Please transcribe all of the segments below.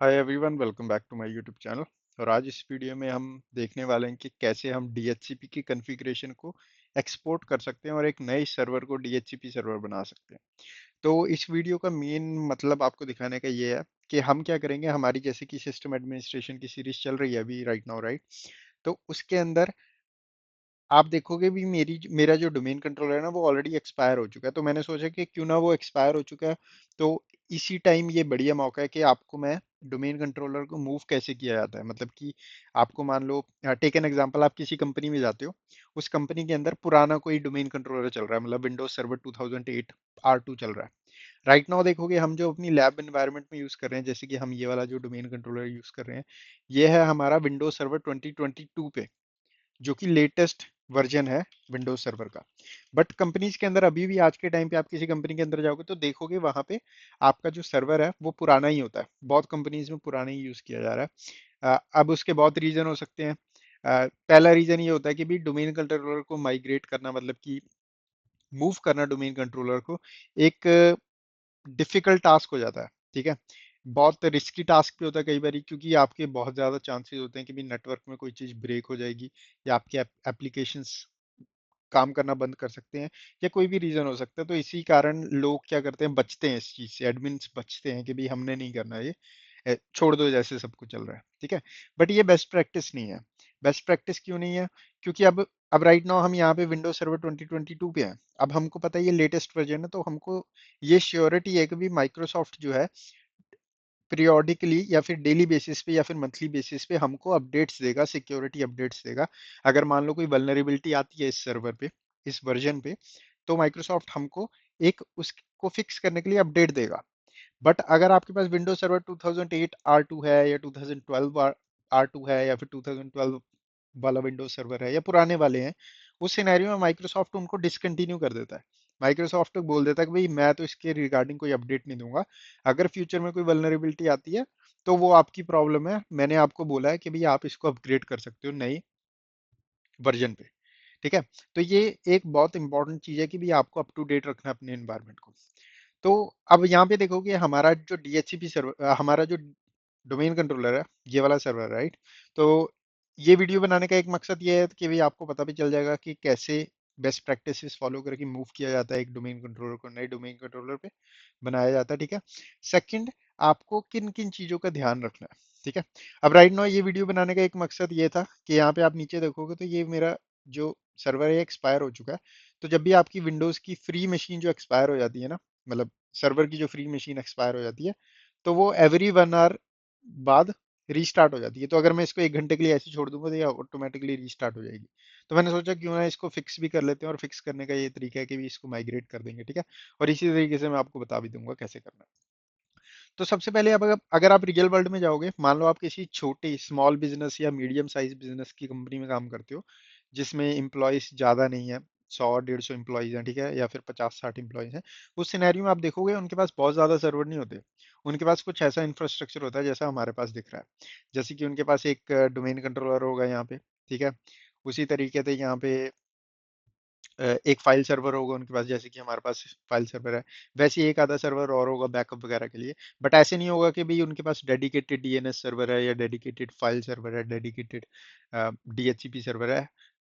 Hi everyone, welcome back to my YouTube channel. और आज इस वीडियो में हम देखने वाले हैं कि कैसे हम DHCP की कॉन्फ़िगरेशन को एक्सपोर्ट कर सकते हैं और एक नए सर्वर को DHCP सर्वर बना सकते हैं। तो इस वीडियो का मेन मतलब आपको दिखाने का ये है कि हम क्या करेंगे। हमारी जैसे कि सिस्टम एडमिनिस्ट्रेशन की सीरीज चल रही है अभी राइट नाउ, राइट। तो उसके अंदर आप देखोगे भी मेरा जो डोमेन कंट्रोलर है ना, वो ऑलरेडी एक्सपायर हो चुका है। तो मैंने सोचा कि क्यों ना, वो एक्सपायर हो चुका है तो इसी टाइम ये बढ़िया मौका है कि आपको मैं डोमेन कंट्रोलर को मूव कैसे किया जाता है। मतलब कि आपको मान लो, टेक एन एग्जांपल, आप किसी कंपनी में जाते हो, उस कंपनी के अंदर पुराना कोई डोमेन कंट्रोलर चल रहा है, मतलब विंडोज सर्वर 2008 R2 चल रहा है। राइट नाउ देखोगे हम जो अपनी लैब एनवायरनमेंट में यूज कर रहे हैं, जैसे कि हम ये वाला जो डोमेन कंट्रोलर यूज कर रहे हैं, ये है हमारा विंडोज सर्वर 2022 पे, जो कि लेटेस्ट वर्जन है विंडोज सर्वर का। बट कंपनीज के अंदर अभी भी आज के टाइम पे आप किसी कंपनी के अंदर जाओगे तो देखोगे वहां पे आपका जो सर्वर है वो पुराना ही होता है। बहुत कंपनीज में पुराना ही यूज किया जा रहा है। अब उसके बहुत रीजन हो सकते हैं। पहला रीजन ये होता है कि भी डोमेन कंट्रोलर को माइग्रेट करना, मतलब कि मूव करना डोमेन कंट्रोलर को, एक डिफिकल्ट टास्क हो जाता है। ठीक है, बहुत रिस्की टास्क भी होता है कई बार, क्योंकि आपके बहुत ज़्यादा चांसेस होते हैं कि भी नेटवर्क में कोई चीज़ ब्रेक हो जाएगी, या आपके एप्लीकेशंस काम करना बंद कर सकते हैं, या कोई भी रीज़न हो सकता है। तो इसी कारण लोग क्या करते हैं, बचते हैं इस चीज़ से, एडमिन्स बचते हैं कि भाई हमने नहीं करना ये, छोड़ दो जैसे सब कुछ चल रहा है। ठीक है, बट ये बेस्ट प्रैक्टिस नहीं है। बेस्ट प्रैक्टिस क्यों नहीं है? क्योंकि अब राइट नाउ हम यहाँ पे विंडोज सर्वर 2022 पे हैं। अब हमको पता है ये लेटेस्ट वर्जन है, तो हमको ये श्योरिटी है कि भी माइक्रोसॉफ्ट जो है पीरियोडिकली या फिर डेली बेसिस पे या फिर मंथली बेसिस पे हमको अपडेट्स देगा, सिक्योरिटी अपडेट्स देगा। अगर मान लो कोई वल्नरेबिलिटी आती है इस सर्वर पे, इस वर्जन पे, तो माइक्रोसॉफ्ट हमको एक उसको फिक्स करने के लिए अपडेट देगा। बट अगर आपके पास विंडोज सर्वर 2008 R2 है, या 2012 R2 है, या फिर 2012 वाला विंडोज सर्वर है, या पुराने वाले हैं, उस सिनेरियो में माइक्रोसॉफ्ट उनको डिसकंटिन्यू कर देता है। माइक्रोसॉफ्ट बोल देता है कि भाई मैं तो इसके रिगार्डिंग कोई अपडेट नहीं दूंगा। अगर फ्यूचर में कोई वल्नरेबिलिटी आती है तो वो आपकी प्रॉब्लम है, मैंने आपको बोला है कि भाई आप इसको अपग्रेड कर सकते हो नई वर्जन पे। ठीक है, तो ये एक बहुत इंपॉर्टेंट चीज है कि भी आपको अप टू डेट रखना है अपने एनवायरनमेंट को। तो अब यहाँ पे देखोगे हमारा जो DHCP सर्वर, हमारा जो डोमेन कंट्रोलर है, ये वाला सर्वर, राइट। तो ये वीडियो बनाने का एक मकसद ये है कि भाई आपको पता भी चल जाएगा कि कैसे बेस्ट प्रैक्टिसेस फॉलो करके मूव किया जाता है एक डोमेन कंट्रोलर को नए डोमेन कंट्रोलर पे बनाया जाता है। ठीक है, सेकंड, आपको किन किन चीज़ों का ध्यान रखना है। ठीक है, अब राइट नाउ ये वीडियो बनाने का एक मकसद ये था कि यहाँ पे आप नीचे देखोगे तो ये मेरा जो सर्वर है एक्सपायर हो चुका है। तो जब भी आपकी विंडोज़ की फ्री मशीन जो एक्सपायर हो जाती है ना, मतलब सर्वर की जो फ्री मशीन एक्सपायर हो जाती है, तो वो एवरी 1 आवर बाद रीस्टार्ट हो जाती है। तो अगर मैं इसको 1 घंटे के लिए ऐसे छोड़ दूंगा तो ये ऑटोमेटिकली रीस्टार्ट हो जाएगी। तो मैंने सोचा क्यों ना इसको फिक्स भी कर लेते हैं, और फिक्स करने का ये तरीका है कि भी इसको माइग्रेट कर देंगे। ठीक है, और इसी तरीके से मैं आपको बता भी दूंगा कैसे करना है। तो सबसे पहले, अब अगर आप रियल वर्ल्ड में जाओगे, मान लो आप किसी छोटे स्मॉल बिजनेस या मीडियम साइज बिजनेस की कंपनी में काम करते हो, जिसमें एम्प्लॉयज ज़्यादा नहीं है, 100 150 एम्प्लॉयज हैं, ठीक है, या फिर 50 60 एम्प्लॉयज हैं। उस सिनेरियो में आप देखोगे उनके पास बहुत ज़्यादा सर्वर नहीं होते। उनके पास कुछ ऐसा इंफ्रास्ट्रक्चर होता है जैसा हमारे पास दिख रहा है। जैसे कि उनके पास एक डोमेन कंट्रोलर होगा यहाँ पे। ठीक है, उसी तरीके से यहाँ पे एक फाइल सर्वर होगा उनके पास, जैसे कि हमारे पास फाइल सर्वर है। वैसे ही एक आधा सर्वर और होगा बैकअप वगैरह के लिए। बट ऐसे नहीं होगा कि भाई उनके पास डेडिकेटेड DNS सर्वर है, या डेडिकेटेड फाइल सर्वर है, डेडिकेटेड DHCP सर्वर है।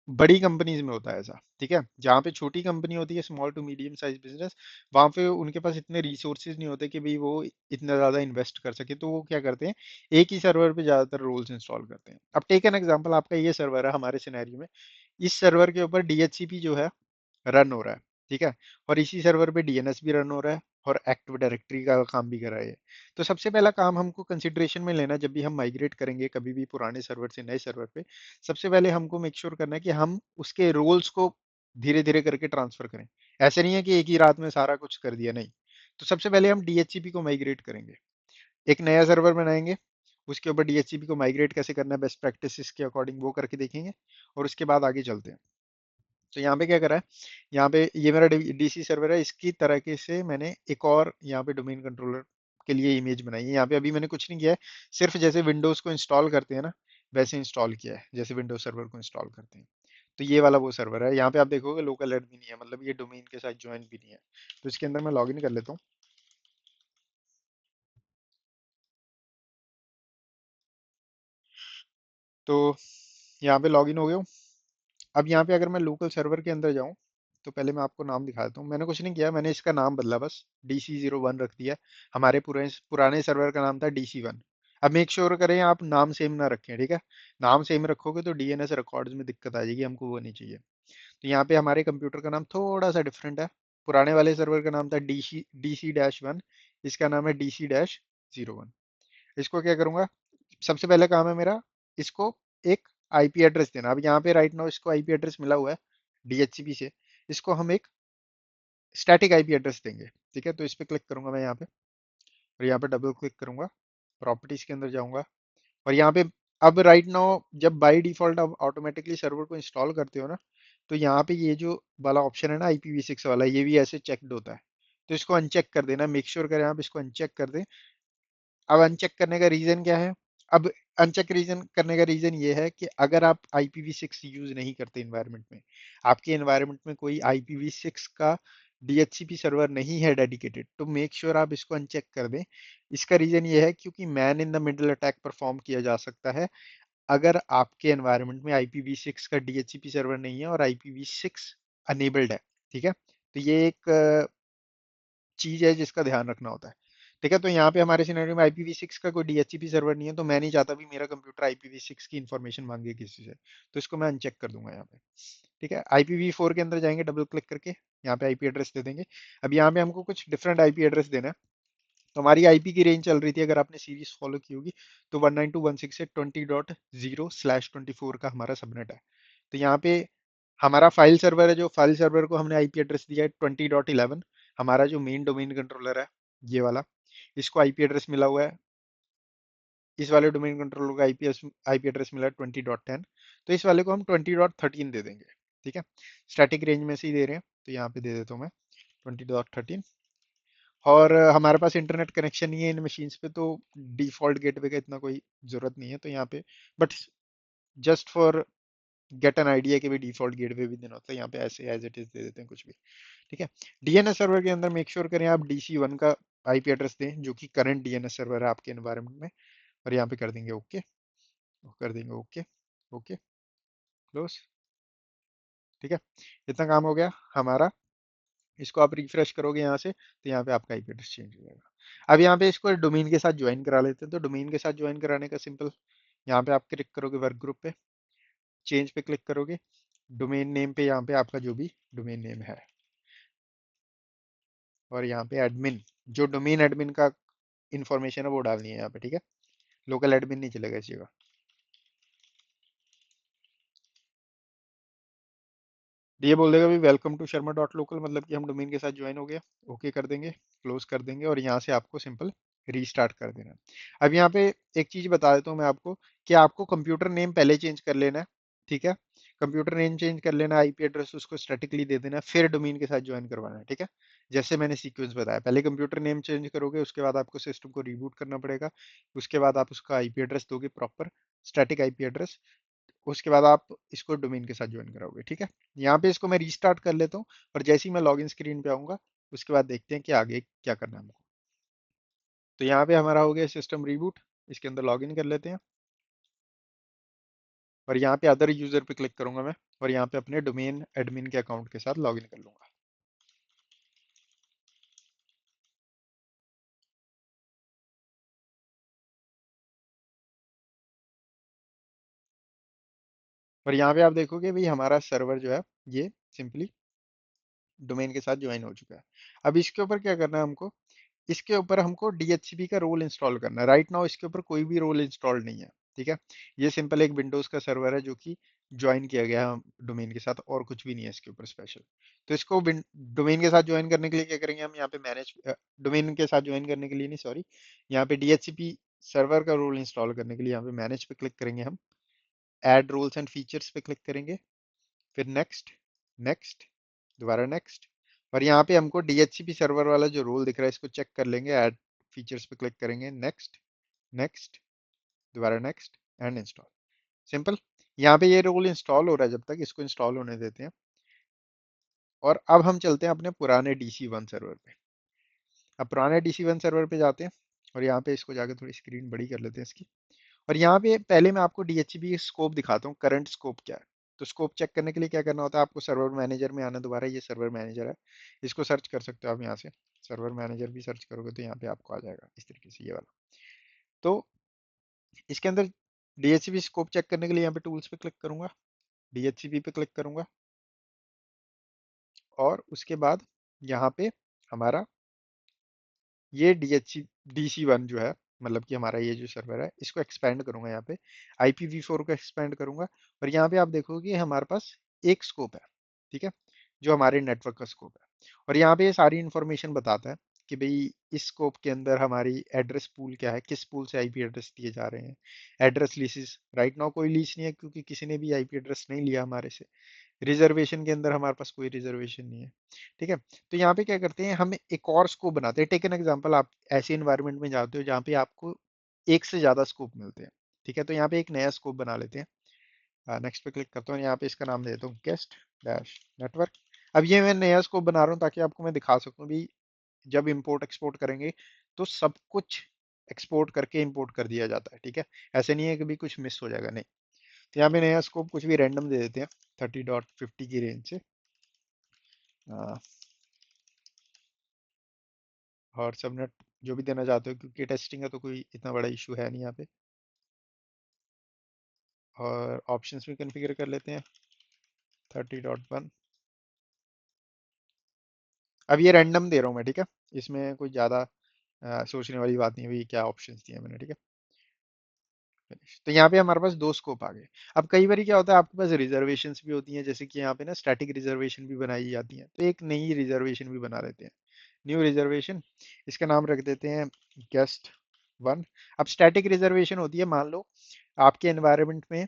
बड़ी कंपनीज में होता है ऐसा। ठीक है, जहाँ पे छोटी कंपनी होती है, small to medium size business, वहाँ पे उनके पास इतने रिसोर्सेज नहीं होते कि भाई वो इतना ज़्यादा इन्वेस्ट कर सके। तो वो क्या करते हैं, एक ही सर्वर पे ज़्यादातर रोल्स इंस्टॉल करते हैं। अब टेक एन एग्जांपल, आपका ये सर्वर है हमारे सिनेरियो में, इस सर्वर के ऊपर DHCP जो है रन हो रहा है। ठीक है, और इसी सर्वर पे DNS भी रन हो रहा है, और एक्टिव डायरेक्टरी का काम भी कर रहा है। तो सबसे पहला काम हमको कंसिडरेशन में लेना है, जब भी हम माइग्रेट करेंगे कभी भी पुराने सर्वर से नए सर्वर पे, सबसे पहले हमको मेक श्योर करना है कि हम उसके रोल्स को धीरे धीरे करके ट्रांसफर करें। ऐसे नहीं है कि एक ही रात में सारा कुछ कर दिया, नहीं। तो सबसे पहले हम DHCP को माइग्रेट करेंगे, एक नया सर्वर बनाएंगे, उसके ऊपर DHCP को माइग्रेट कैसे करना है बेस्ट प्रैक्टिसेस के अकॉर्डिंग वो करके देखेंगे, और उसके बाद आगे चलते हैं। तो यहाँ पे क्या करा है, यहाँ पे ये मेरा DC सर्वर है, इसकी तरह से मैंने एक और यहाँ पे डोमेन कंट्रोलर के लिए इमेज बनाई है। यहाँ पे अभी मैंने कुछ नहीं किया है, सिर्फ जैसे विंडोज को इंस्टॉल करते हैं ना, वैसे इंस्टॉल किया है, जैसे विंडोज सर्वर को इंस्टॉल करते हैं। तो ये वाला वो सर्वर है। यहाँ पे आप देखोगे लोकल एडमिन नहीं है, मतलब ये डोमेन के साथ ज्वाइन भी नहीं है। तो इसके अंदर मैं लॉगिन कर लेता हूँ। तो यहाँ पे लॉगिन हो गया हूँ। अब यहाँ पे अगर मैं लोकल सर्वर के अंदर जाऊँ, तो पहले मैं आपको नाम दिखा देता हूँ। मैंने कुछ नहीं किया, मैंने इसका नाम बदला बस, DC01 रख दिया। हमारे पूरे पुराने सर्वर का नाम था DC1। अब मेक श्योर करें आप नाम सेम ना रखें, ठीक है। नाम सेम रखोगे तो DNS रिकॉर्ड्स में दिक्कत आ जाएगी, हमको वो नहीं चाहिए। तो यहाँ पे हमारे कंप्यूटर का नाम थोड़ा सा डिफरेंट है। पुराने वाले सर्वर का नाम था DC-1, इसका नाम है DC-01। इसको क्या करूंगा, सबसे पहले काम है मेरा, इसको एक आईपी एड्रेस देना। अब यहाँ पे राइट नाउ इसको आईपी एड्रेस मिला हुआ है DHCP से, इसको हम एक स्टैटिक आईपी एड्रेस देंगे। ठीक है, तो इस पे क्लिक करूंगा मैं यहाँ पे, और यहाँ पे डबल क्लिक करूंगा, प्रॉपर्टीज के अंदर जाऊंगा, और यहाँ पे अब राइट नाउ जब बाय डिफॉल्ट आप ऑटोमेटिकली सर्वर को इंस्टॉल करते हो ना, तो यहाँ पे ये जो वाला ऑप्शन है ना IPv6 वाला, ये भी ऐसे चेकड होता है। तो इसको अनचेक कर देना, मेक श्योर करें आप इसको अनचेक कर दें। अब अनचेक करने का रीजन क्या है? अब अनचेक रीजन करने का रीजन ये है कि अगर आप IPv6 यूज नहीं करते इन्वायरमेंट में, आपके इन्वायरमेंट में कोई IPv6 का DHCP सर्वर नहीं है डेडिकेटेड, तो मेक श्योर आप इसको अनचेक कर दें। इसका रीजन ये है क्योंकि man in the middle attack perform किया जा सकता है अगर आपके एनवायरनमेंट में IPv6 का DHCP सर्वर नहीं है और IPv6 अनेबल्ड है। ठीक है, तो ये एक चीज है जिसका ध्यान रखना होता है। ठीक है, तो यहाँ पे हमारे सिनेरियो में IPv6 का कोई DHCP सर्वर नहीं है, तो मैं नहीं चाहता भी मेरा कंप्यूटर IPv6 की इंफॉर्मेशन मांगे किसी से, तो इसको मैं अनचेक कर दूंगा यहाँ पे। ठीक है, IPv4 के अंदर जाएंगे, डबल क्लिक करके यहाँ पे आईपी एड्रेस दे देंगे। अब यहाँ पे हमको कुछ डिफरेंट आईपी एड्रेस देना है। तो हमारी आईपी की रेंज चल रही थी, अगर आपने सीरीज फॉलो की होगी, तो 192.168 से 20.0/24 का हमारा सबनेट है। तो यहाँ पे हमारा फाइल सर्वर है, जो फाइल सर्वर को हमने आईपी एड्रेस दिया है 20.11। हमारा जो मेन डोमेन कंट्रोलर है, ये वाला, इसको आईपी एड्रेस मिला हुआ है, इस वाले डोमेन कंट्रोलर को आईपी एड्रेस मिला है 20.10। तो इस वाले को हम 20.13 दे देंगे। ठीक है, स्टैटिक रेंज में से ही दे रहे हैं, तो यहाँ पे दे देता हूँ मैं 20.13। और हमारे पास इंटरनेट कनेक्शन नहीं है इन मशीन्स पे, तो डिफॉल्ट गेटवे का इतना कोई जरूरत नहीं है, तो यहाँ पे but just for get an idea कि भाई डिफॉल्ट गेटवे भी देना होता है, यहाँ पे ऐसे एज इट इज दे देते हैं कुछ भी। ठीक है, DNS सर्वर के अंदर मेक श्योर करें आप DC1 का आईपी एड्रेस दें, जो कि करंट DNS सर्वर है आपके एनवायरनमेंट में, और यहाँ पे कर देंगे ओके, कर देंगे ओके, ओके, क्लोज। ठीक है, इतना काम हो गया हमारा। इसको आप रिफ्रेश करोगे यहाँ से, तो यहाँ पे आपका आईपी एड्रेस चेंज हो जाएगा। अब यहाँ पे इसको डोमेन के साथ ज्वाइन करा लेते हैं। तो डोमेन के साथ ज्वाइन कराने का सिंपल, यहाँ पे आप क्लिक करोगे वर्क ग्रुप पे, चेंज पे क्लिक करोगे, डोमेन नेम पे यहाँ पे आपका जो भी डोमेन नेम है, और यहाँ पे एडमिन, जो डोमेन एडमिन का इंफॉर्मेशन है वो डालनी है यहाँ पे। ठीक है, लोकल एडमिन नहीं चलेगा इस जगह। ये बोल देगा भी वेलकम टू शर्मा.लोकल, मतलब कि हम डोमेन के साथ ज्वाइन हो गया। ओके कर देंगे, क्लोज कर देंगे, और यहाँ से आपको सिंपल रीस्टार्ट कर देना है। अब यहाँ पे एक चीज बता देता हूँ मैं आपको, कि आपको कंप्यूटर नेम पहले चेंज कर लेना है। ठीक है, कंप्यूटर नेम चेंज कर लेना, आईपी एड्रेस उसको स्टैटिकली दे देना, फिर डोमेन के साथ ज्वाइन करवाना है। ठीक है, जैसे मैंने सीक्वेंस बताया, पहले कंप्यूटर नेम चेंज करोगे, उसके बाद आपको सिस्टम को रिबूट करना पड़ेगा, उसके बाद आप उसका आईपी एड्रेस दोगे प्रॉपर स्टैटिक आईपी एड्रेस, उसके बाद आप इसको डोमेन के साथ ज्वाइन कराओगे। ठीक है, यहाँ पे इसको मैं रीस्टार्ट कर लेता हूँ, और जैसे ही मैं लॉगिन स्क्रीन पे आऊंगा, उसके बाद देखते हैं कि आगे क्या करना है हमको। तो यहाँ पे हमारा हो गया सिस्टम रीबूट, इसके अंदर लॉगिन कर लेते हैं, और यहाँ पे अदर यूजर पे क्लिक करूंगा मैं, और यहाँ पे अपने डोमेन एडमिन के अकाउंट के साथ लॉगिन कर लूंगा। और यहाँ पे आप देखोगे भाई हमारा सर्वर जो है, ये सिंपली डोमेन के साथ ज्वाइन हो चुका है। अब इसके ऊपर क्या करना है हमको, इसके ऊपर हमको DHCP का रोल इंस्टॉल करना है। राइट नाउ इसके ऊपर कोई भी रोल इंस्टॉल नहीं है। ठीक है, ये सिंपल एक विंडोज का सर्वर है जो कि ज्वाइन किया गया है डोमेन के साथ, और कुछ भी नहीं है इसके ऊपर स्पेशल। तो इसको डोमेन के साथ ज्वाइन करने के लिए क्या करेंगे हम, यहाँ पे मैनेज, डोमेन के साथ ज्वाइन करने के लिए नहीं, सॉरी, यहाँ पे DHCP सर्वर का रोल इंस्टॉल करने के लिए यहाँ पे मैनेज पे क्लिक करेंगे हम, ऐड रोल्स एंड फीचर्स पे क्लिक करेंगे, फिर नेक्स्ट, नेक्स्ट, दोबारा नेक्स्ट, और यहाँ पे हमको DHCP सर्वर वाला जो रोल दिख रहा है इसको चेक कर लेंगे, ऐड फीचर्स पे क्लिक करेंगे, नेक्स्ट, नेक्स्ट, दोबारा नेक्स्ट, एंड इंस्टॉल। सिंपल, यहाँ पे ये रोल इंस्टॉल हो रहा है, जब तक इसको इंस्टॉल होने देते हैं। और अब हम चलते हैं अपने पुराने DC1 सर्वर पे। अब पुराने DC1 सर्वर पे जाते हैं, और यहाँ पे इसको जाके थोड़ी स्क्रीन बड़ी कर लेते हैं इसकी, और यहाँ पे पहले मैं आपको DHCP स्कोप दिखाता हूँ, करंट स्कोप क्या है। तो स्कोप चेक करने के लिए क्या करना होता है, आपको सर्वर मैनेजर में आना। दोबारा ये सर्वर मैनेजर है, इसको सर्च कर सकते हो आप यहाँ से। सर्वर मैनेजर भी सर्च करोगे तो यहाँ पे आपको आ जाएगा इस तरीके से, ये वाला। तो इसके अंदर DHCP स्कोप चेक करने के लिए यहाँ पे टूल्स पे क्लिक करूंगा, DHCP पे क्लिक करूंगा, और उसके बाद यहाँ पे हमारा ये DC1 जो है, मतलब कि हमारा ये जो सर्वर है, इसको एक्सपेंड करूंगा यहाँ पे, IPv4 को एक्सपेंड करूंगा। और यहाँ पे आप देखोगे कि हमारे पास एक स्कोप है, ठीक है, जो हमारे नेटवर्क का स्कोप है। और यहाँ पे ये सारी इंफॉर्मेशन बताता है कि भाई इस स्कोप के अंदर हमारी एड्रेस पूल क्या है, किस पूल से आईपी एड्रेस दिए जा रहे हैं। एड्रेस लीसेस, राइट नाउ कोई लीज नहीं है, क्योंकि किसी ने भी आईपी एड्रेस नहीं लिया हमारे से। रिजर्वेशन के अंदर हमारे पास कोई रिजर्वेशन नहीं है, ठीक है। तो यहाँ पे क्या करते हैं, हम एक और स्कोप बनाते हैं। टेक एन एग्जांपल, आप ऐसे इन्वायरमेंट में जाते हो जहाँ पे आपको एक से ज्यादा स्कोप मिलते हैं, ठीक है। तो यहाँ पे एक नया स्कोप बना लेते हैं। नेक्स्ट पे क्लिक करता हूँ, यहाँ पे इसका नाम दे देता हूँ गेस्ट डैश नेटवर्क। अब ये मैं नया स्कोप बना रहा हूँ ताकि आपको मैं दिखा सकूँ भी, जब इंपोर्ट एक्सपोर्ट करेंगे तो सब कुछ एक्सपोर्ट करके इंपोर्ट कर दिया जाता है, ठीक है। ऐसे नहीं है कि भी कुछ मिस हो जाएगा, नहीं। तो यहाँ पे नया स्कोप कुछ भी रैंडम दे देते हैं, 30.50 की रेंज से। आ, और सबनेट जो भी देना चाहते हो, क्योंकि टेस्टिंग है तो कोई इतना बड़ा इशू है नहीं यहाँ पे। और ऑप्शंस भी कॉन्फ़िगर कर लेते हैं, 30.1। अब ये रैंडम दे रहा हूँ मैं, ठीक है। इसमें कोई ज़्यादा सोचने वाली बात नहीं है भाई क्या ऑप्शंस दिए मैंने, ठीक है। Finish। तो यहाँ पे हमारे पास दो स्कोप आ गए। अब कई बार क्या होता है, आपके पास रिजर्वेशंस भी होती हैं, जैसे कि यहाँ पे ना स्टैटिक रिजर्वेशन भी बनाई जाती है। तो एक नई रिजर्वेशन भी बना लेते हैं, न्यू रिजर्वेशन। इसका नाम रख देते हैं गेस्ट वन। अब स्टैटिक रिजर्वेशन होती है, मान लो आपके एनवायरनमेंट में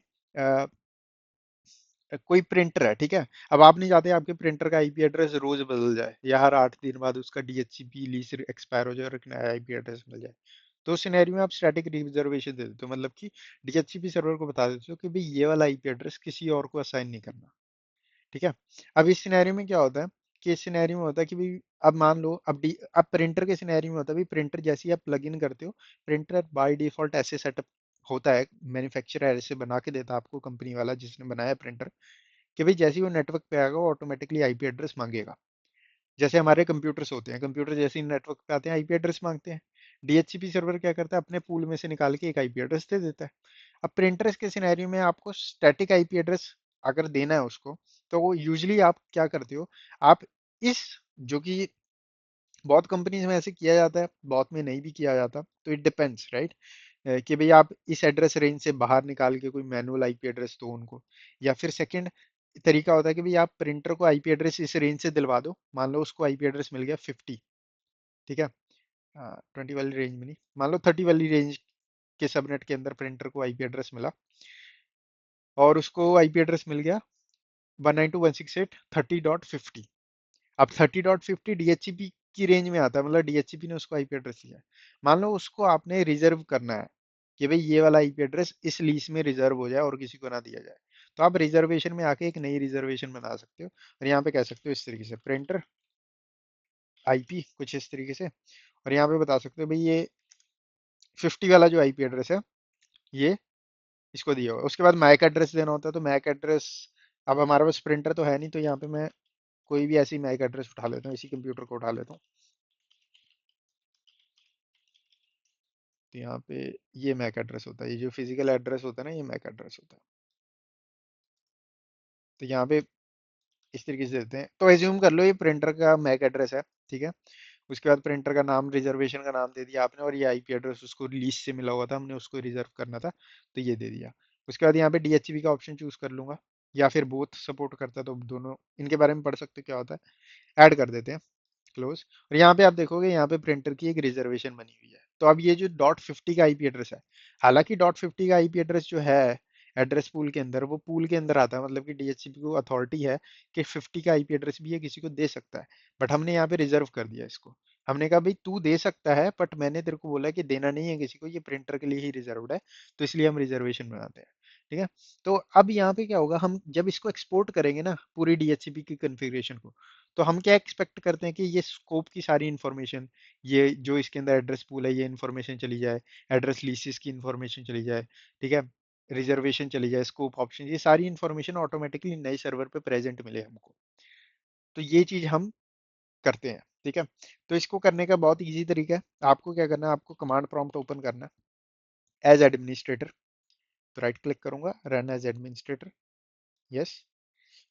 कोई प्रिंटर है, ठीक है। अब आप नहीं चाहते आपके प्रिंटर का आईपी एड्रेस रोज बदल जाए, या हर 8 दिन बाद उसका DHCP लीज एक्सपायर हो जाए और एक नया आईपी एड्रेस मिल जाए। तो उस सिनेरियो में आप स्टैटिक रिजर्वेशन दे देते हो, मतलब कि DHCP सर्वर को बता देते हो कि भाई ये वाला आईपी एड्रेस किसी और को असाइन नहीं करना, ठीक है। अब इस सिनेरियो में क्या होता है, कि इस सिनेरियो में होता है कि भाई, अब मान लो अब प्रिंटर के सिनेरियो में होता है भाई, प्रिंटर जैसे ही आप प्लग इन करते हो, प्रिंटर बाय डिफॉल्ट ऐसे सेटअप होता है, मैन्युफैक्चरर ऐसे बना के देता है आपको, कंपनी वाला जिसने बनाया प्रिंटर, कि भाई जैसे ही वो नेटवर्क पे आएगा वो ऑटोमेटिकली आईपी एड्रेस मांगेगा। जैसे हमारे कंप्यूटर्स होते हैं, कंप्यूटर जैसे ही नेटवर्क पे आते हैं आईपी एड्रेस मांगते हैं। DHCP सर्वर क्या करता है, अपने पूल में से निकाल के एक आईपी एड्रेस दे देता है। अब प्रिंटर्स के सिनेरियो में आपको स्टैटिक आईपी एड्रेस अगर देना है उसको, तो वो यूजली आप क्या करते हो, आप इस, जो कि बहुत कंपनीज में ऐसे किया जाता है, बहुत में नहीं भी किया जाता, तो इट डिपेंड्स, राइट। कि भाई आप इस एड्रेस रेंज से बाहर निकाल के कोई मैनुअल आईपी एड्रेस दो उनको। या फिर सेकंड तरीका होता है कि भाई आप प्रिंटर को आईपी एड्रेस इस रेंज से दिलवा दो, मान लो उसको आईपी एड्रेस मिल गया 50, ठीक है। 20 वाली रेंज में नहीं, मान लो 30 वाली रेंज के सबनेट के अंदर प्रिंटर को आईपी एड्रेस मिला, और उसको आईपी एड्रेस मिल गया 192.168.30.50। अब 30.50 DHCP की रेंज में आता है, मतलब DHCP ने उसको आईपी एड्रेस दिया है। मान लो उसको आपने रिजर्व करना है, कि भाई ये वाला आईपी एड्रेस इस लीज में रिजर्व हो जाए और किसी को ना दिया जाए। तो आप रिजर्वेशन में आके एक नई रिजर्वेशन बना सकते हो, और यहाँ पे कह सकते हो इस तरीके से, प्रिंटर आईपी कुछ इस तरीके से। और यहाँ पे बता सकते हो भाई ये 50 वाला जो आईपी एड्रेस है, ये इसको दिया हुआ है। उसके बाद मैक एड्रेस देना होता है, तो मैक एड्रेस, अब हमारे पास प्रिंटर तो है नहीं, तो यहाँ पे मैं कोई भी ऐसी मैक एड्रेस उठा लेता हूँ, इसी कंप्यूटर को उठा लेता हूँ। तो यहाँ पे ये मैक एड्रेस होता है, ये जो फिजिकल एड्रेस होता है ना, ये मैक एड्रेस होता है। तो यहाँ पे इस तरीके से देते हैं। तो एज्यूम कर लो ये प्रिंटर का मैक एड्रेस है, ठीक है। उसके बाद प्रिंटर का नाम, रिजर्वेशन का नाम दे दिया आपने, और ये आईपी एड्रेस उसको लीज से मिला हुआ था, हमने उसको रिजर्व करना था, तो ये दे दिया। उसके बाद यहाँ पे DHCP का ऑप्शन चूज कर लूंगा, या फिर बोथ सपोर्ट करता है तो दोनों, इनके बारे में पढ़ सकते हो क्या होता है, ऐड कर देते हैं, क्लोज। और यहाँ पे आप देखोगे, यहाँ पे प्रिंटर की एक रिजर्वेशन बनी हुई है। तो अब ये जो .50 का आईपी एड्रेस है, हालांकि .50 का आईपी एड्रेस जो है एड्रेस पूल के अंदर, वो पूल के अंदर आता है, मतलब कि DHCP को अथॉरिटी है कि 50 का आईपी एड्रेस भी है किसी को दे सकता है। बट हमने यहाँ पे रिजर्व कर दिया इसको। हमने कहा भाई तू दे सकता है, बट मैंने तेरे को बोला कि देना नहीं है किसी को, ये प्रिंटर के लिए ही रिजर्व्ड है, तो इसलिए हम रिजर्वेशन बनाते हैं, ठीक है। तो अब यहाँ पे क्या होगा, हम जब इसको एक्सपोर्ट करेंगे ना पूरी डीएचसीपी की कॉन्फ़िगरेशन को, तो हम क्या एक्सपेक्ट करते हैं कि ये स्कोप की सारी इंफॉर्मेशन, ये जो इसके अंदर एड्रेस पूल है, ये इंफॉर्मेशन चली जाए, एड्रेस लीसेस की इंफॉर्मेशन चली जाए, ठीक है, रिजर्वेशन चली जाए, स्कोप ऑप्शन, ये सारी इंफॉर्मेशन ऑटोमेटिकली नए सर्वर पे प्रेजेंट मिले हमको। तो ये चीज हम करते हैं, ठीक है। तो इसको करने का बहुत इजी तरीका है। आपको क्या करना है, आपको कमांड प्रॉम्प्ट ओपन करना है एज एडमिनिस्ट्रेटर। तो राइट क्लिक करूंगा, रन एज एडमिनिस्ट्रेटर, यस।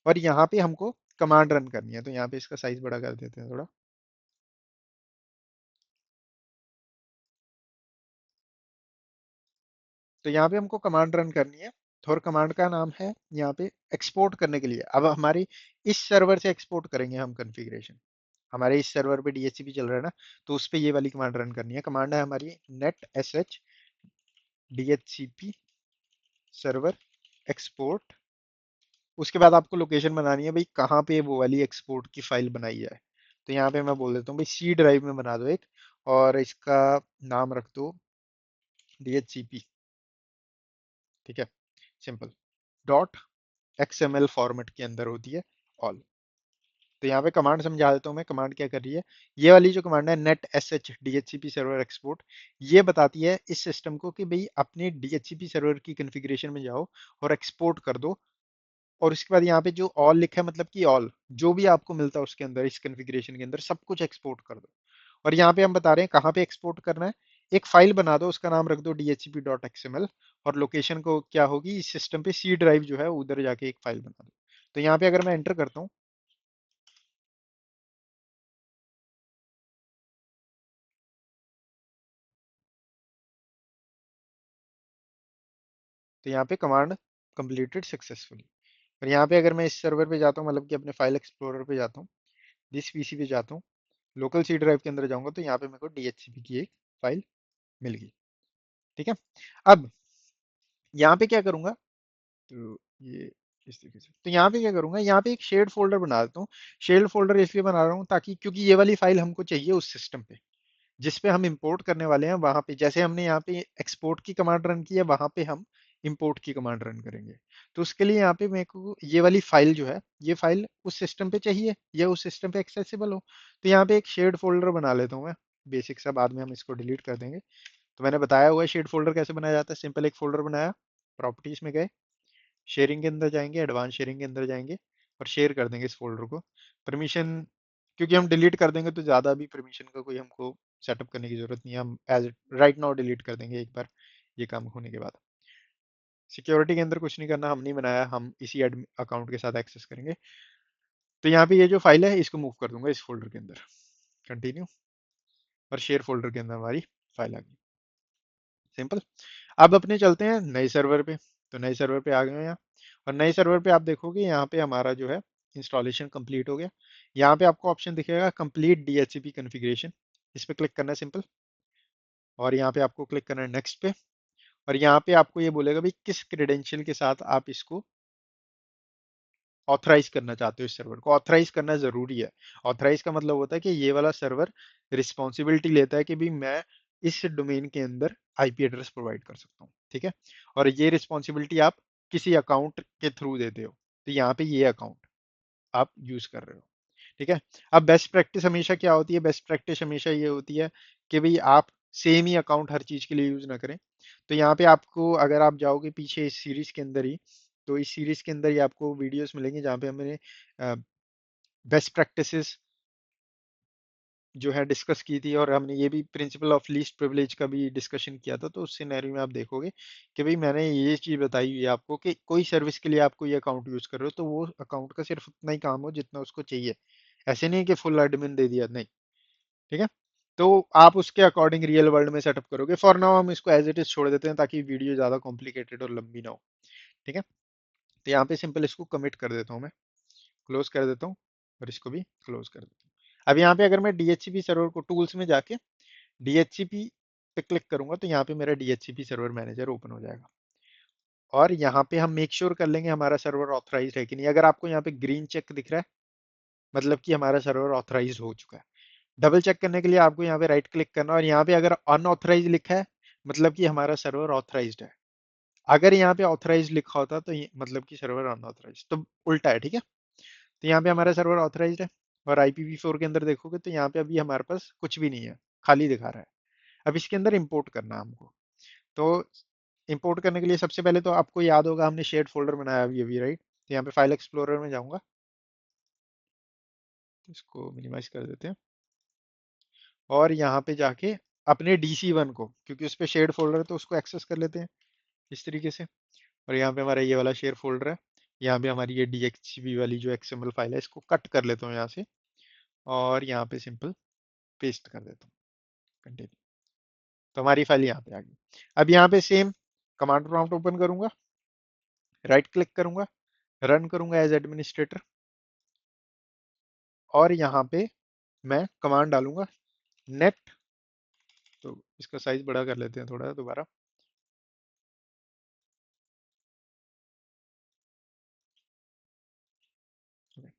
और यहाँ पे हमको कमांड रन करनी है, तो यहाँ पे इसका साइज बड़ा कर देते हैं थोड़ा। तो यहाँ पे हमको कमांड रन करनी है, और कमांड का नाम है यहाँ पे एक्सपोर्ट करने के लिए। अब हमारी इस सर्वर से एक्सपोर्ट करेंगे हम कॉन्फ़िगरेशन, हमारे इस सर्वर पे डीएचसीपी चल रहा है ना, तो उस पे ये वाली कमांड रन करनी है। कमांड है हमारी net S H DHCP server export. उसके बाद आपको लोकेशन बनानी है भाई, कहाँ पे वो वाली एक्सपोर्ट की फाइल बनाई जाए। तो यहाँ पे मैं बोल देता हूँ भाई सी ड्राइव में बना दो एक, और इसका नाम रख दो डीएचसीपी, ठीक है, सिंपल। डॉट एक्सएमएल फॉर्मेट के अंदर होती है ऑल। तो यहाँ पे कमांड समझा देता हूँ मैं, कमांड क्या कर रही है। ये वाली जो कमांड है net S H DHCP server export, ये बताती है इस सिस्टम को कि भाई अपने डीएचसीपी सर्वर की कॉन्फ़िगरेशन में जाओ और एक्सपोर्ट कर दो। और उसके बाद यहाँ पे जो ऑल लिखा है, मतलब कि ऑल जो भी आपको मिलता है उसके अंदर, इस कॉन्फ़िगरेशन के अंदर सब कुछ एक्सपोर्ट कर दो। और यहाँ पे हम बता रहे हैं कहाँ पे एक्सपोर्ट करना है। एक फाइल बना दो, उसका नाम रख दो dhp.xml, और लोकेशन को क्या होगी, इस सिस्टम पे सी ड्राइव जो है उधर जाके एक फाइल बना दो। तो यहाँ पे अगर मैं एंटर करता हूँ, तो यहाँ पे कमांड कंप्लीटेड सक्सेसफुली। और यहाँ पे अगर मैं इस सर्वर पे जाता हूँ, मतलब कि अपने फाइल एक्सप्लोरर पे जाता हूँ, दिस पीसी पे जाता हूँ, लोकल सी ड्राइव के अंदर जाऊंगा, तो यहाँ पे मेरे को डीएचसीपी की एक फाइल मिल गई, ठीक है। अब यहाँ पे क्या करूंगा, तो ये इस तरीके से, तो यहाँ पे क्या करूंगा, यहाँ पे एक शेयर्ड फोल्डर बना देता हूँ। शेयर्ड फोल्डर इसलिए बना रहा हूँ ताकि, क्योंकि ये वाली फाइल हमको चाहिए उस सिस्टम पे जिस पे हम इंपोर्ट करने वाले हैं, वहां पे जैसे हमने यहाँ पे एक्सपोर्ट की कमांड रन की है, वहां पे हम इंपोर्ट की कमांड रन करेंगे। तो उसके लिए यहाँ पे मेरे को ये वाली फाइल जो है, ये फाइल उस सिस्टम पे चाहिए या उस सिस्टम पे एक्सेसिबल हो। तो यहाँ पे एक शेयर्ड फोल्डर बना लेता हूँ मैं, बेसिक सा, बाद में हम इसको डिलीट कर देंगे। तो मैंने बताया हुआ है शेयर्ड फोल्डर कैसे बनाया जाता है। सिंपल एक फोल्डर बनाया, प्रॉपर्टीज में गए, शेयरिंग के अंदर जाएंगे, एडवांस शेयरिंग के अंदर जाएंगे, और शेयर कर देंगे इस फोल्डर को। परमिशन, क्योंकि हम डिलीट कर देंगे तो ज़्यादा भी परमिशन का कोई हमको सेटअप करने की जरूरत नहीं है, हम एज राइट नाउ डिलीट कर देंगे एक बार ये काम होने के बाद। सिक्योरिटी के अंदर कुछ नहीं करना, हम नहीं बनाया, हम इसी अकाउंट के साथ एक्सेस करेंगे। तो यहाँ पे ये जो फाइल है इसको मूव कर दूंगा इस फोल्डर के अंदर, कंटिन्यू, और शेयर फोल्डर के अंदर हमारी फाइल आ गई, सिंपल। अब अपने चलते हैं नए सर्वर पे। तो नए सर्वर पे आ गए हैं यहाँ, और नए सर्वर पे आप देखोगे यहाँ पे हमारा जो है इंस्टॉलेशन कंप्लीट हो गया। यहाँ पे आपको ऑप्शन दिखेगा कंप्लीट डीएचसीपी कॉन्फ़िगरेशन, इस पे क्लिक करना है सिंपल। और यहाँ पे आपको क्लिक करना है नेक्स्ट पे। और यहाँ पे आपको ये बोलेगा भाई किस क्रेडेंशियल के साथ आप इसको ऑथराइज करना चाहते हो, इस सर्वर को ऑथराइज करना जरूरी है। ऑथराइज का मतलब होता है कि ये वाला सर्वर रिस्पॉन्सिबिलिटी लेता है कि भी मैं इस डोमेन के अंदर आईपी एड्रेस प्रोवाइड कर सकता हूँ, ठीक है। और ये रिस्पॉन्सिबिलिटी आप किसी अकाउंट के थ्रू देते हो, तो यहाँ पे ये अकाउंट आप यूज कर रहे हो, ठीक है। अब बेस्ट प्रैक्टिस हमेशा क्या होती है, बेस्ट प्रैक्टिस हमेशा ये होती है कि भाई आप सेम ही अकाउंट हर चीज के लिए यूज ना करें। तो यहाँ पे आपको, अगर आप जाओगे पीछे इस सीरीज के अंदर ही, तो इस सीरीज के अंदर ही आपको वीडियोस मिलेंगे जहाँ पे हमने बेस्ट प्रैक्टिसेस जो है डिस्कस की थी, और हमने ये भी प्रिंसिपल ऑफ लीस्ट प्रिविलेज का भी डिस्कशन किया था। तो उस सिनेरियो में आप देखोगे कि भाई मैंने ये चीज बताई हुई है आपको कि कोई सर्विस के लिए आप कोई अकाउंट यूज कर रहे हो, तो वो अकाउंट का सिर्फ उतना ही काम हो जितना उसको चाहिए। ऐसे नहीं कि फुल एडमिन दे दिया, नहीं, ठीक है। तो आप उसके अकॉर्डिंग रियल वर्ल्ड में सेटअप करोगे। फॉर नाउ हम इसको एज इट इज छोड़ देते हैं ताकि वीडियो ज्यादा कॉम्प्लिकेटेड और लंबी ना हो, ठीक है। तो यहाँ पे सिंपल इसको कमिट कर देता हूँ मैं, क्लोज कर देता हूँ, और इसको भी क्लोज कर देता हूँ। अब यहाँ पे अगर मैं डीएचसीपी सर्वर को टूल्स में जाके डीएचसीपी पे क्लिक करूंगा, तो यहाँ पे मेरा डीएचसीपी सर्वर मैनेजर ओपन हो जाएगा। और यहाँ पे हम मेक श्योर कर लेंगे हमारा सर्वर ऑथराइज है कि नहीं। अगर आपको यहाँ पे ग्रीन चेक दिख रहा है, मतलब कि हमारा सर्वर ऑथराइज हो चुका है। डबल चेक करने के लिए आपको यहाँ पे राइट क्लिक करना, और यहाँ पे अगर अनऑथराइज लिखा है, मतलब कि हमारा सर्वर ऑथराइज्ड है। अगर यहाँ पे ऑथराइज लिखा होता तो ये मतलब कि सर्वर अनऑथराइज, तो उल्टा है, ठीक है। तो यहाँ पे हमारा सर्वर ऑथराइज्ड है, और IPv4 के अंदर देखोगे तो यहाँ पे अभी हमारे पास कुछ भी नहीं है, खाली दिखा रहा है। अब इसके अंदर इंपोर्ट करना है हमको। तो इंपोर्ट करने के लिए सबसे पहले तो आपको याद होगा हमने शेयर्ड फोल्डर बनाया अभी अभी, राइट। तो यहाँ पे फाइल एक्सप्लोरर में जाऊंगा, इसको मिनिमाइज कर देते हैं, और यहाँ पे जाके अपने DC1 को, क्योंकि उस पे शेयर्ड फोल्डर है तो उसको एक्सेस कर लेते हैं इस तरीके से। और यहाँ पे हमारा ये वाला शेयर फोल्डर है, यहाँ पे हमारी ये DXCP वाली जो XML फाइल है इसको कट कर लेता हूँ यहाँ से, और यहाँ पे सिंपल पेस्ट कर देता हूँ, कंटिन्यू। तो हमारी फाइल यहाँ पे आ गई। अब यहाँ पे सेम कमांड प्रॉम्प्ट ओपन करूंगा, राइट क्लिक करूंगा, रन करूंगा एज एडमिनिस्ट्रेटर, और यहाँ पे मैं कमांड डालूंगा नेट। तो इसका साइज बड़ा कर लेते हैं थोड़ा दोबारा।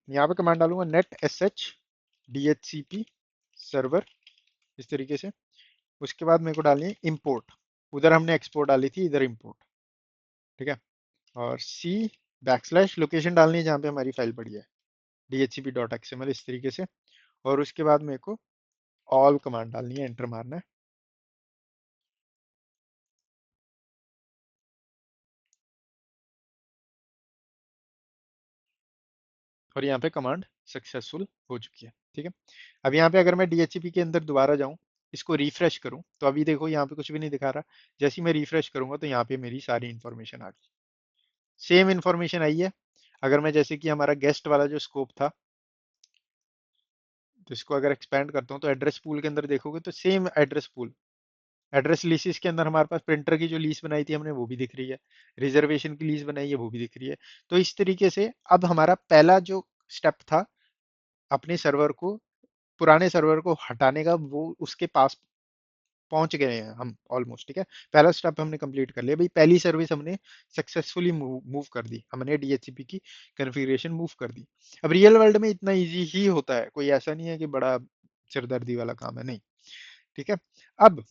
यहाँ पे कमांड डालूंगा नेट SH DHCP सर्वर, इस तरीके से। उसके बाद मेरे को डालनी है इम्पोर्ट, उधर हमने एक्सपोर्ट डाली थी, इधर इम्पोर्ट, ठीक है। और C बैकस्लैश लोकेशन डालनी है जहाँ पे हमारी फाइल पड़ी है, DHCP.XML, इस तरीके से। और उसके बाद मेरे को ऑल कमांड डालनी है, एंटर मारना है। और यहाँ पे कमांड सक्सेसफुल हो चुकी है, ठीक है। अब यहाँ पे अगर मैं DHCP के अंदर दोबारा जाऊँ, इसको रिफ्रेश करूँ, तो अभी देखो यहाँ पे कुछ भी नहीं दिखा रहा। जैसे ही मैं रिफ्रेश करूंगा तो यहाँ पे मेरी सारी इन्फॉर्मेशन आ गई, सेम इन्फॉर्मेशन आई है। अगर मैं जैसे कि हमारा गेस्ट वाला जो स्कोप था, तो इसको अगर एक्सपेंड करता हूँ तो एड्रेस पूल के अंदर देखोगे तो same address pool. Address laissez के अंदर हमारे पास प्रिंटर की जो लीज बनाई थी हमने वो भी दिख रही है, रिजर्वेशन की लीज बनाई है वो भी दिख रही है। तो इस तरीके से अब हमारा पहला जो स्टेप था अपने सर्वर को, पुराने सर्वर को हटाने का, वो उसके पास पहुंच गए हैं हम ऑलमोस्ट, ठीक है। पहला स्टेप हमने कंप्लीट कर लिया भाई, पहली सर्विस हमने सक्सेसफुली मूव कर दी, हमने DHCP की कॉन्फ़िगरेशन मूव कर दी। अब रियल वर्ल्ड में इतना इजी ही होता है, कोई ऐसा नहीं है कि बड़ा सिरदर्दी वाला काम है, नहीं, ठीक है। अब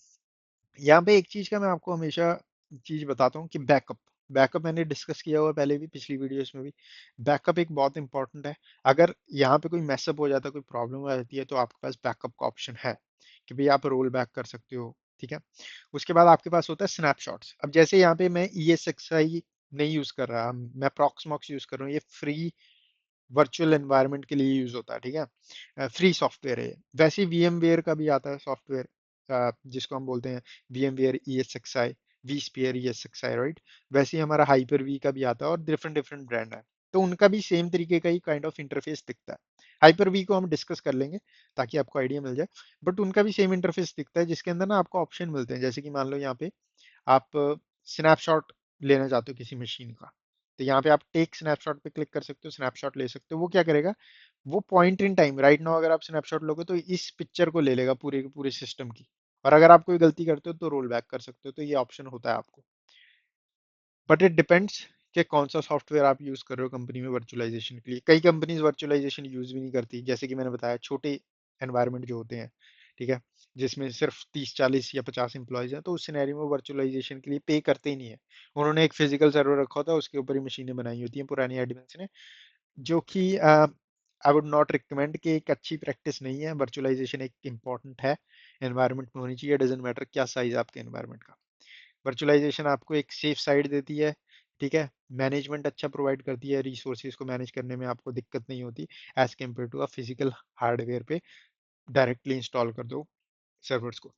यहाँ पे एक चीज का मैं आपको हमेशा चीज बताता हूँ कि बैकअप, बैकअप मैंने डिस्कस किया हुआ पहले भी, पिछली वीडियोस में भी। बैकअप एक बहुत इंपॉर्टेंट है। अगर यहाँ पे कोई मैसअप हो जाता है, कोई प्रॉब्लम आ जाती है, तो आपके पास बैकअप का ऑप्शन है कि भाई आप रोल बैक कर सकते हो, ठीक है। उसके बाद आपके पास होता है स्नैपशॉट्स। अब जैसे यहाँ पे मैं ESXi नहीं यूज कर रहा, मैं प्रॉक्समॉक्स यूज कर रहा हूँ, ये फ्री वर्चुअल एनवायरनमेंट के लिए यूज होता है, ठीक है, फ्री सॉफ्टवेयर है। वैसे VMware का भी आता है सॉफ्टवेयर, जिसको हम बोलते हैं VMware ESXi, vSphere ESXi, right. वैसे ही हमारा हाइपर वी का भी आता है, और डिफरेंट डिफरेंट ब्रांड है। तो उनका भी सेम तरीके का ही काइंड ऑफ इंटरफेस दिखता है। हाइपर वी को हम डिस्कस कर लेंगे ताकि आपको आइडिया मिल जाए। बट उनका भी सेम इंटरफेस दिखता है, जिसके अंदर ना आपको ऑप्शन मिलते हैं, जैसे कि मान लो यहाँ पे आप स्नैपशॉट लेना चाहते हो किसी मशीन का, तो यहाँ पे आप टेक स्नैपशॉट पे क्लिक कर सकते हो, स्नैपशॉट ले सकते हो। वो क्या करेगा, वो point in time right now अगर आप स्नैपशॉट लोगे तो इस पिक्चर को ले लेगा पूरे के पूरे सिस्टम की। और अगर आप कोई गलती करते हो तो रोल बैक कर सकते हो, तो ये ऑप्शन होता है आपको। बट इट डिपेंड्स कि कौन सा सॉफ्टवेयर आप यूज कर रहे हो कंपनी में वर्चुअलाइजेशन के लिए। कई कंपनीज वर्चुअलाइजेशन यूज भी नहीं करती, जैसे कि मैंने बताया छोटे एनवायरनमेंट जो होते हैं, ठीक है, जिसमें सिर्फ 30 40 या 50 एम्प्लॉयज हैं, तो उस सिनेरियो में वर्चुअलाइजेशन के लिए पे करते ही नहीं है। उन्होंने एक फिजिकल सर्वर रखा होता है, उसके ऊपर ही मशीनें बनाई होती हैं पुरानी एडमिन्स ने, जो कि आई वुड नॉट रिकमेंड, कि एक अच्छी प्रैक्टिस नहीं है। वर्चुअलाइजेशन एक इंपॉर्टेंट है, एनवायरनमेंट में होनी चाहिए, डजेंट मैटर क्या साइज आपके एनवायरनमेंट का। वर्चुअलाइजेशन आपको एक सेफ साइड देती है, ठीक है, मैनेजमेंट अच्छा प्रोवाइड करती है, रिसोर्सेज को मैनेज करने में आपको दिक्कत नहीं होती, as compared to a physical hardware पे डायरेक्टली इंस्टॉल कर दो सर्वर्स को,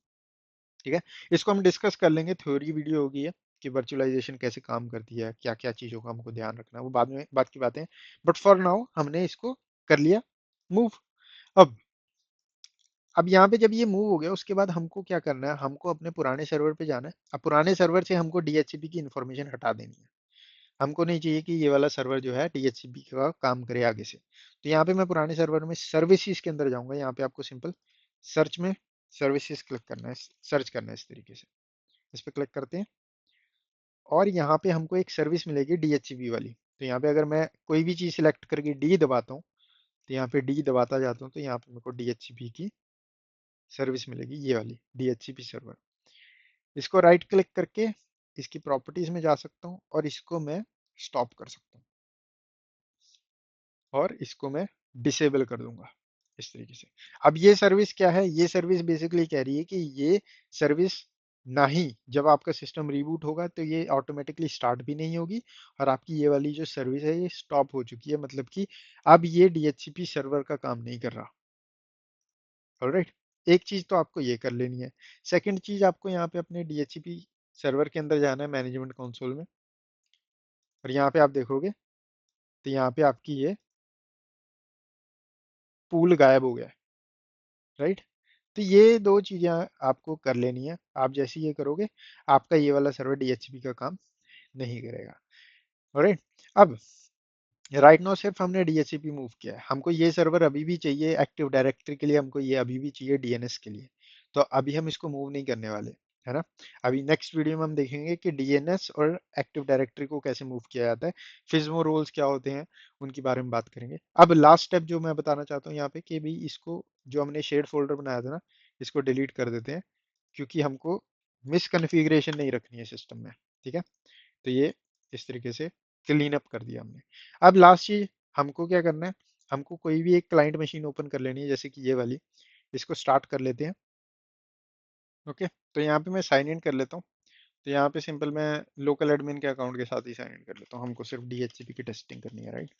ठीक है। इसको हम डिस्कस कर लेंगे, थ्योरी वीडियो होगी है कि वर्चुअलाइजेशन कैसे काम करती है, क्या क्या चीज़ों का हमको ध्यान रखना है, वो बाद में बात की बातें हैं। बट फॉर नाउ हमने इसको कर लिया मूव। अब अब यहाँ पे जब ये मूव हो गया, उसके बाद हमको क्या करना है, हमको अपने पुराने सर्वर पे जाना है। अब पुराने सर्वर से हमको DHCP की इन्फॉर्मेशन हटा देनी है। हमको नहीं चाहिए कि ये वाला सर्वर जो है DHCP का काम करे आगे से। तो यहाँ पे मैं पुराने सर्वर में सर्विसेज के अंदर जाऊंगा, यहाँ पे आपको सिंपल सर्च में सर्विसेज क्लिक करना है, सर्च करना है इस तरीके से। इस पे क्लिक करते हैं, और यहाँ पे हमको एक सर्विस मिलेगी DHCP वाली। तो यहाँ पे अगर मैं कोई भी चीज़ सिलेक्ट करके डी दबाता हूँ, तो यहाँ पे डी दबाता जाता हूँ, तो यहाँ पे मेरे को DHCP की सर्विस मिलेगी, ये वाली DHCP सर्वर। इसको राइट क्लिक करके इसकी प्रॉपर्टीज में जा सकता हूँ और इसको मैं स्टॉप कर सकता हूँ और इसको मैं डिसेबल कर दूंगा इस तरीके से। अब ये सर्विस क्या है, ये सर्विस बेसिकली कह रही है कि ये सर्विस ना ही जब आपका सिस्टम रीबूट होगा तो ये ऑटोमेटिकली स्टार्ट भी नहीं होगी, और आपकी ये वाली जो सर्विस है ये स्टॉप हो चुकी है, मतलब कि अब ये डीएचसीपी सर्वर का काम नहीं कर रहा। ऑलराइट, एक चीज तो आपको ये कर लेनी है। सेकंड चीज, आपको यहाँ पे अपने डीएचसीपी सर्वर के अंदर जाना है मैनेजमेंट कंसोल में, और यहाँ पे आप देखोगे तो यहाँ पे आपकी ये पूल गायब हो गया है। राइट, तो ये दो चीजें आपको कर लेनी है। आप जैसे ये करोगे आपका ये वाला सर्वर डीएचसीपी का काम नहीं करेगा। ऑलराइट, अब राइट नाउ सिर्फ हमने डीएचसीपी मूव किया है, हमको ये सर्वर अभी भी चाहिए एक्टिव डायरेक्टरी के लिए, हमको ये अभी भी चाहिए डीएनएस के लिए। तो अभी हम इसको मूव नहीं करने वाले, है ना। अभी नेक्स्ट वीडियो में हम देखेंगे कि डीएनएस और एक्टिव डायरेक्टरी को कैसे मूव किया जाता है, फिज्मो रोल्स क्या होते हैं, उनके बारे में बात करेंगे। अब लास्ट स्टेप जो मैं बताना चाहता हूँ यहाँ पे कि भाई इसको, जो हमने शेड फोल्डर बनाया था ना, इसको डिलीट कर देते हैं, क्योंकि हमको मिसकॉन्फ़िगरेशन नहीं रखनी है सिस्टम में। ठीक है, तो ये इस तरीके से क्लीन अप कर दिया हमने। अब लास्ट चीज हमको क्या करना है, हमको कोई भी एक क्लाइंट मशीन ओपन कर लेनी है, जैसे कि ये वाली, इसको स्टार्ट कर लेते हैं। ओके, तो यहाँ पे मैं साइन इन कर लेता हूँ। तो यहाँ पे सिंपल मैं लोकल एडमिन के अकाउंट के साथ ही साइन इन कर लेता हूँ, हमको सिर्फ डीएचसीपी की टेस्टिंग करनी है, राइट।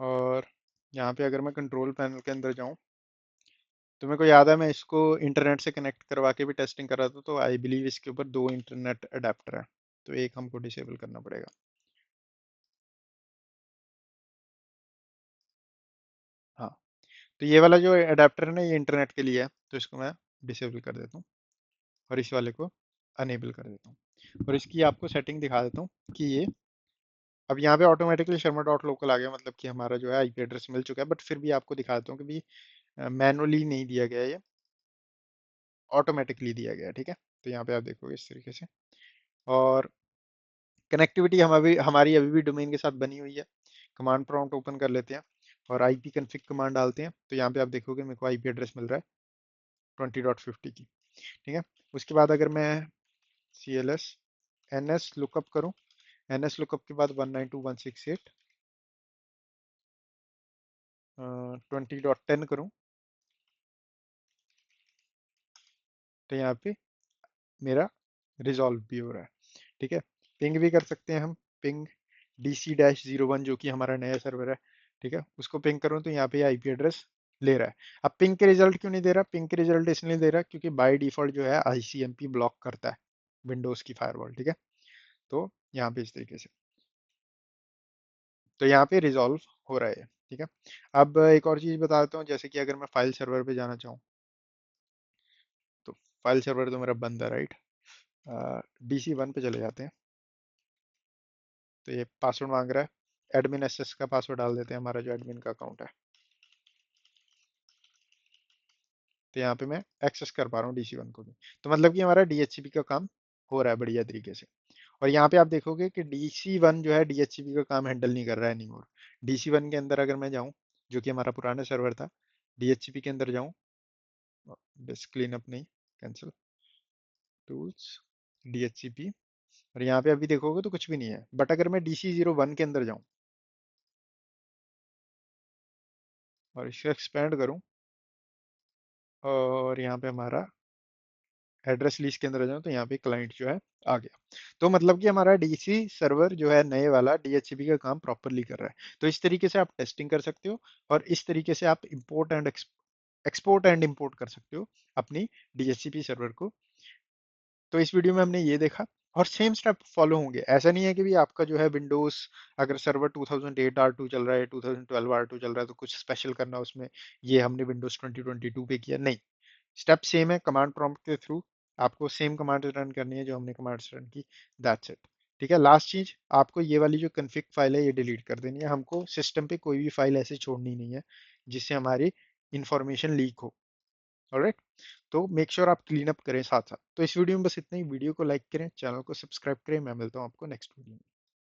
और यहाँ पे अगर मैं कंट्रोल पैनल के अंदर जाऊँ, तो मेरे को याद है मैं इसको इंटरनेट से कनेक्ट करवा के भी टेस्टिंग कर रहा था, तो आई बिलीव इसके ऊपर दो इंटरनेट अडेप्टर है, तो एक हमको डिसेबल करना पड़ेगा। हाँ, तो ये वाला जो अडेप्टर है ना, ये इंटरनेट के लिए है, तो इसको मैं डिसेबल कर देता हूँ और इस वाले को अनेबल कर देता हूँ। और इसकी आपको सेटिंग दिखा देता हूँ कि ये अब यहाँ पे ऑटोमेटिकली शर्मा डॉट लोकल आ गया, मतलब कि हमारा जो है आईपी एड्रेस मिल चुका है, बट फिर भी आपको दिखा देता हूँ कि भी मैनुअली नहीं दिया गया है, ये ऑटोमेटिकली दिया गया है। ठीक है, तो यहाँ पे आप देखोगे इस तरीके से। और कनेक्टिविटी हम अभी हमारी अभी भी डोमेन के साथ बनी हुई है। कमांड प्रॉम्प्ट ओपन कर लेते हैं और आईपी कन्फिग कमांड डालते हैं, तो यहाँ पे आप देखोगे मेरे को आईपी एड्रेस मिल रहा है 20.50 की। ठीक है, उसके बाद अगर मैं C L S N S lookup करूँ, एन एस लुकअप के बाद 192.168 20.10 करूँ, तो यहाँ पे मेरा रिजॉल्व भी हो रहा है। ठीक है, पिंग भी कर सकते हैं हम, पिंग DC-01 जो कि हमारा नया सर्वर है। ठीक है, उसको पिंग करूँ तो यहाँ पे आईपी एड्रेस ले रहा है। अब पिंग के रिजल्ट क्यों नहीं दे रहा, पिंग के रिजल्ट इसलिए दे रहा है क्योंकि बाय डिफॉल्ट जो है आईसीएमपी ब्लॉक करता है विंडोज की फायरवॉल। ठीक है, तो यहाँ पे इस तरीके से, तो यहाँ पे रिजॉल्व हो रहा है। ठीक है, अब एक और चीज बता देता हूँ, जैसे कि अगर मैं फाइल सर्वर पे जाना चाहूँ, तो फाइल सर्वर तो मेरा बंद है, राइट। DC-1 पे चले जाते हैं, तो ये पासवर्ड मांग रहा है, एडमिन एसएस का पासवर्ड डाल देते हैं, हमारा जो एडमिन का अकाउंट है। तो यहाँ पे मैं एक्सेस कर पा रहा हूँ DC-1 को भी, तो मतलब कि हमारा डीएचसीपी का काम हो रहा है बढ़िया तरीके से। और यहाँ पे आप देखोगे कि DC-1 जो है डीएचसीपी का काम हैंडल नहीं कर रहा है एनीमोर। DC-1 के अंदर अगर मैं जाऊँ, जो कि हमारा पुराना सर्वर था, डीएचसीपी के अंदर जाऊँ, डिस्क क्लीनअप नहीं, कैंसिल, टूल्स, डीएचसीपी, और यहाँ पे अभी देखोगे तो कुछ भी नहीं है। बट अगर मैं DC-01 के अंदर जाऊँ और इसको एक्सपेंड करूँ, और यहाँ पे हमारा एड्रेस लिस्ट के अंदर आ जाऊँ, तो यहाँ पे क्लाइंट जो है आ गया। तो मतलब कि हमारा डीसी सर्वर जो है नए वाला डीएचसीपी का काम प्रॉपरली कर रहा है। तो इस तरीके से आप टेस्टिंग कर सकते हो, और इस तरीके से आप import and export and import कर सकते हो अपनी डीएचसीपी सर्वर को। तो इस वीडियो में हमने ये देखा, और सेम स्टेप फॉलो होंगे। ऐसा नहीं है कि भी आपका जो है विंडोज अगर सर्वर 2008 R2 चल रहा है, 2012 R2 चल रहा है, तो कुछ स्पेशल करना उसमें, ये हमने विंडोज 2022 पे किया नहीं। स्टेप सेम है, कमांड प्रॉम्प्ट के थ्रू आपको सेम कमांड रन करनी है जो हमने कमांड्स रन की, दैट्स इट। ठीक है, लास्ट चीज, आपको ये वाली जो कन्फिग फाइल है ये डिलीट कर देनी है। हमको सिस्टम पे कोई भी फाइल ऐसे छोड़नी नहीं है जिससे हमारी इंफॉर्मेशन लीक हो। ऑलराइट, तो मेक श्योर आप क्लीन अप करें साथ साथ। तो इस वीडियो में बस इतना ही। वीडियो को लाइक करें, चैनल को सब्सक्राइब करें। मैं मिलता हूँ आपको नेक्स्ट वीडियो में।